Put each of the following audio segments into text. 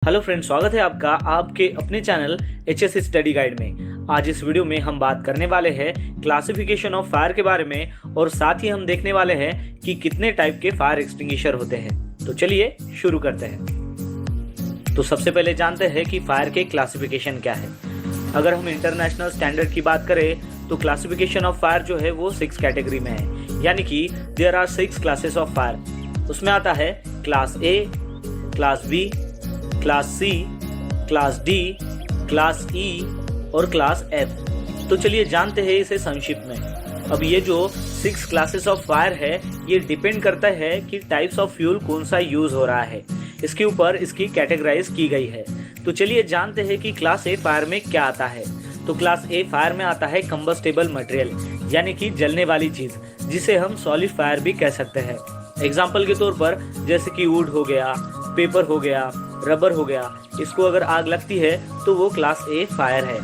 Hello friends, स्वागत है आपका आपके अपने चैनल एचएस स्टडी गाइड में। आज इस वीडियो में हम बात करने वाले हैं क्लासिफिकेशन ऑफ फायर के बारे में और साथ ही हम देखने वाले हैं कि कितने टाइप के फायर एक्सटिंग्विशर होते हैं। तो चलिए शुरू करते हैं। तो सबसे पहले जानते हैं कि फायर के क्लासिफिकेशन क्या है। अगर हम इंटरनेशनल स्टैंडर्ड की बात करें तो क्लासिफिकेशन ऑफ फायर जो है वो 6 कैटेगरी में है, यानी कि there are 6 classes of fire. उसमें आता है class A, class B, class C, class D, class E और क्लास एफ। तो चलिए जानते हैं इसे संक्षिप्त में। अब ये जो 6 क्लासेस ऑफ फायर है ये डिपेंड करता है कि टाइप्स ऑफ फ्यूल कौन सा यूज हो रहा है, इसके ऊपर इसकी कैटेगराइज की गई है। तो चलिए जानते हैं कि क्लास ए फायर में क्या आता है। तो क्लास ए फायर में आता है कंबस्टेबल मटेरियल, यानी कि जलने वाली चीज, जिसे हम सॉलिड फायर भी कह सकते हैं। एग्जाम्पल के तौर पर जैसे कि वुड हो गया, पेपर हो गया, रबर हो गया, इसको अगर आग लगती है तो वो क्लास ए फायर है।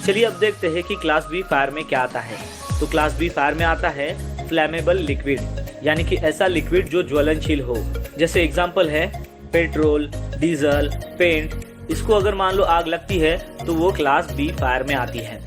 चलिए अब देखते हैं कि क्लास बी फायर में क्या आता है। तो क्लास बी फायर में आता है फ्लैमेबल लिक्विड, यानी कि ऐसा लिक्विड जो ज्वलनशील हो। जैसे एग्जांपल है पेट्रोल, डीजल, पेंट, इसको अगर मान लो आग लगती है तो वो क्लास बी फायर में आती है।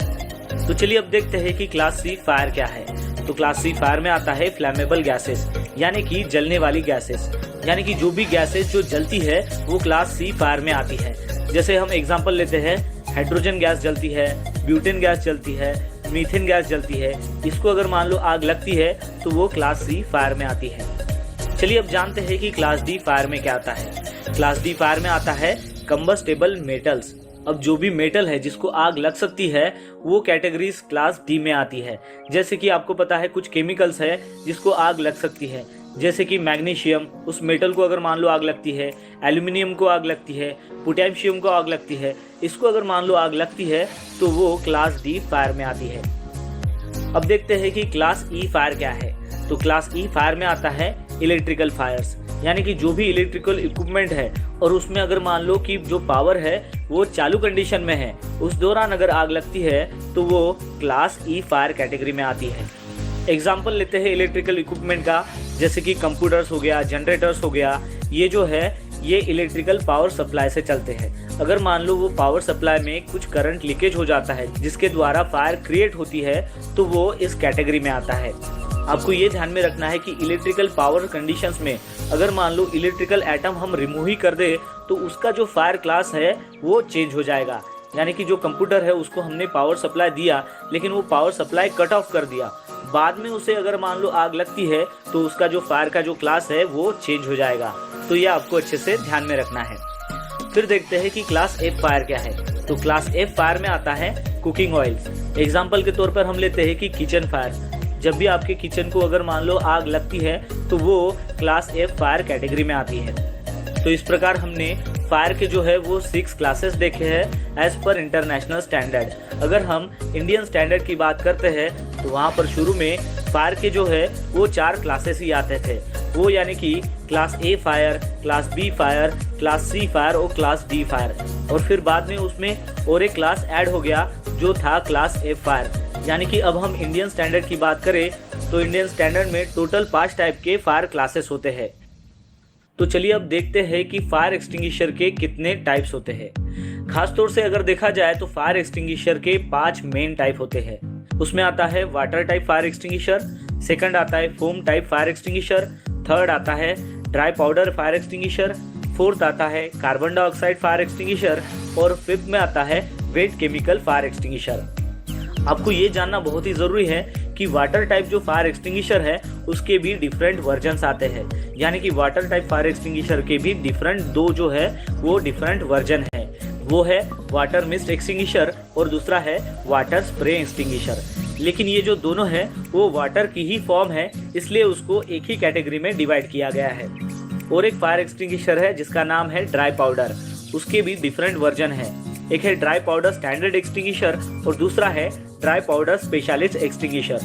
तो चलिए अब देखते हैं कि क्लास सी फायर क्या है। तो क्लास सी फायर में आता है फ्लैमेबल गैसेस, यानी कि जलने वाली गैसेस, यानी कि जो भी गैसेस जो जलती है वो क्लास सी फायर में आती है। जैसे हम एग्जांपल लेते हैं, हाइड्रोजन गैस जलती है, ब्यूटेन गैस जलती है, मीथेन गैस जलती है, इसको अगर मान लो आग लगती है तो वो क्लास सी फायर में आती है। चलिए अब जानते हैं कि क्लास डी फायर में क्या आता है। क्लास डी फायर में आता है कंबस्टेबल मेटल्स। अब जो भी मेटल है जिसको आग लग सकती है वो कैटेगरीज क्लास डी में आती है। जैसे कि आपको पता है कुछ केमिकल्स है जिसको आग लग सकती है, जैसे कि मैग्नीशियम, उस मेटल को अगर मान लो आग लगती है, एल्यूमिनियम को आग लगती है, पोटेशियम को आग लगती है, इसको अगर मान लो आग लगती है तो वो क्लास डी फायर में आती है। अब देखते हैं कि क्लास ई फायर क्या है। तो क्लास ई फायर में आता है इलेक्ट्रिकल फायर्स, यानी कि जो भी इलेक्ट्रिकल इक्विपमेंट है और उसमें अगर मान लो कि जो पावर है वो चालू कंडीशन में है, उस दौरान अगर आग लगती है तो वो क्लास ई फायर कैटेगरी में आती है। एग्जाम्पल लेते हैं इलेक्ट्रिकल इक्विपमेंट का, जैसे कि कंप्यूटर्स हो गया, जनरेटर्स हो गया, ये जो है ये इलेक्ट्रिकल पावर सप्लाई से चलते हैं। अगर मान लो वो पावर सप्लाई में कुछ करंट लीकेज हो जाता है जिसके द्वारा फायर क्रिएट होती है तो वो इस कैटेगरी में आता है। आपको ये ध्यान में रखना है कि इलेक्ट्रिकल पावर कंडीशंस में अगर मान लो इलेक्ट्रिकल एटम हम रिमूव ही कर दे तो उसका जो फायर क्लास है वो चेंज हो जाएगा। यानी कि जो कंप्यूटर है उसको हमने पावर सप्लाई दिया लेकिन वो पावर सप्लाई कट ऑफ कर दिया, बाद में उसे अगर मान लो आग लगती है तो उसका जो फायर का जो क्लास है वो चेंज हो जाएगा। तो ये आपको अच्छे से ध्यान में रखना है। फिर देखते हैं कि क्लास एफ फायर क्या है। तो क्लास एफ फायर में आता है कुकिंग ऑयल्स। एग्जाम्पल के तौर पर हम लेते हैं कि किचन फायर। जब भी आपके किचन को अगर मान लो आग लगती है तो वो क्लास एफ फायर कैटेगरी में आती है। तो इस प्रकार हमने फायर के जो है वो 6 क्लासेस देखे हैं एज पर इंटरनेशनल स्टैंडर्ड। अगर हम इंडियन स्टैंडर्ड की बात करते हैं तो वहाँ पर शुरू में फायर के जो है वो 4 क्लासेस ही आते थे, वो यानी कि class A fire, class B fire, class C fire और क्लास डी फायर। और फिर बाद में उसमें और एक क्लास ऐड हो गया जो था क्लास एफ फायर। यानी कि अब हम इंडियन स्टैंडर्ड की बात करें तो इंडियन स्टैंडर्ड में टोटल 5 टाइप के फायर क्लासेस होते हैं। तो चलिए अब देखते हैं कि फायर एक्सटिंग्विशर के कितने टाइप्स होते हैं। खासतौर से अगर देखा जाए तो फायर एक्सटिंग्विशर के 5 मेन टाइप होते हैं। उसमें आता है water type fire extinguisher, second आता है foam type fire extinguisher, third आता है dry powder fire extinguisher, fourth आता है कार्बन डाइऑक्साइड फायर एक्सटिंग्विशर और फिफ्थ में आता है वेट केमिकल फायर एक्सटिंग्विशर। आपको ये जानना बहुत ही जरूरी है कि वाटर टाइप जो फायर एक्सटिंग्विशर है उसके भी डिफरेंट वर्जन्स आते हैं, यानी कि वाटर टाइप फायर एक्सटिंग्विशर के भी डिफरेंट 2 जो है वो डिफरेंट वर्जन है। वो है वाटर मिस्ट एक्सटिंग्विशर और दूसरा है वाटर स्प्रे एक्सटिंग्विशर। लेकिन ये जो दोनों है वो वाटर की ही फॉर्म है, इसलिए उसको एक ही कैटेगरी में डिवाइड किया गया है। और एक फायर एक्सटिंग्विशर है जिसका नाम है ड्राई पाउडर, उसके भी डिफरेंट वर्जन है। एक है ड्राई पाउडर स्टैंडर्ड एक्सटिंग्विशर और दूसरा है ड्राई पाउडर स्पेशलिस्ट एक्सटिंग्विशर।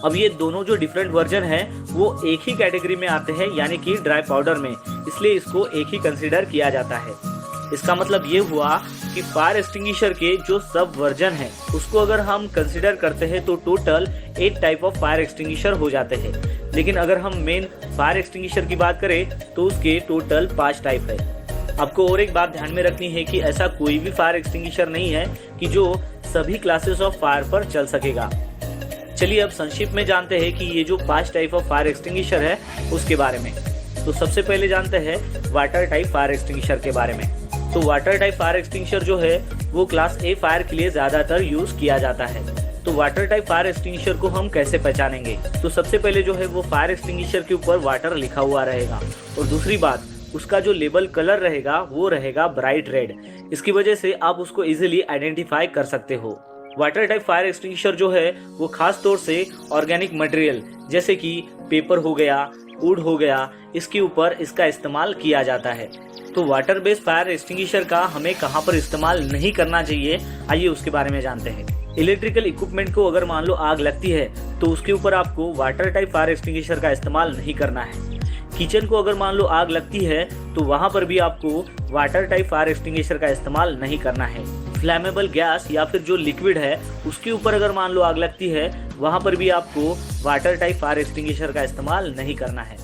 अब ये दोनों जो डिफरेंट वर्जन है वो एक ही कैटेगरी में आते हैं, यानी कि ड्राई पाउडर में, इसलिए इसको एक ही कंसीडर किया जाता है। इसका मतलब ये हुआ कि फायर एक्सटिंग्विशर के जो सब वर्जन है उसको अगर हम कंसीडर करते हैं तो total 8 type of fire extinguisher हो जाते हैं। लेकिन अगर हम मेन फायर एक्सटिंग्विशर की बात करें तो उसके टोटल 5 टाइप है। आपको और एक बात ध्यान में रखनी है कि ऐसा कोई भी फायर एक्सटिंग्विशर नहीं है कि जो सभी क्लासेस ऑफ फायर पर चल सकेगा। चलिए अब संक्षिप्त में जानते हैं कि ये जो 5 टाइप ऑफ फायर एक्सटिंग्विशर है उसके बारे में। तो सबसे पहले जानते हैं वाटर टाइप फायर एक्सटिंग्विशर के बारे में। तो वाटर टाइप फायर एक्सटिंग्विशर जो है वो क्लास ए फायर के लिए ज्यादातर यूज किया जाता है। तो वाटर टाइप फायर एक्सटिंग्विशर को हम कैसे पहचानेंगे? तो सबसे पहले जो है वो फायर एक्सटिंग्विशर के ऊपर वाटर लिखा हुआ रहेगा, और दूसरी बात उसका जो लेबल कलर रहेगा वो रहेगा ब्राइट रेड। इसकी वजह से आप उसको इजीली आइडेंटिफाई कर सकते हो। वाटर टाइप फायर एक्सटिंग्विशर जो है वो खास तौर से ऑर्गेनिक मटेरियल जैसे कि पेपर हो गया, वुड हो गया, इसके ऊपर इसका इस्तेमाल किया जाता है। तो वाटर बेस्ड फायर एक्सटिंग्विशर का हमें कहाँ पर इस्तेमाल नहीं करना चाहिए, आइए उसके बारे में जानते हैं। इलेक्ट्रिकल इक्विपमेंट को अगर मान लो आग लगती है तो उसके ऊपर आपको वाटर टाइप फायर एक्सटिंग्विशर का इस्तेमाल नहीं करना है। किचन को अगर मान लो आग लगती है तो वहां पर भी आपको वाटर टाइप फायर एक्सटिंग्विशर का इस्तेमाल नहीं करना है। फ्लैमेबल गैस या फिर जो लिक्विड है उसके ऊपर अगर मान लो आग लगती है वहां पर भी आपको वाटर टाइप फायर एक्सटिंग्विशर का इस्तेमाल नहीं करना है।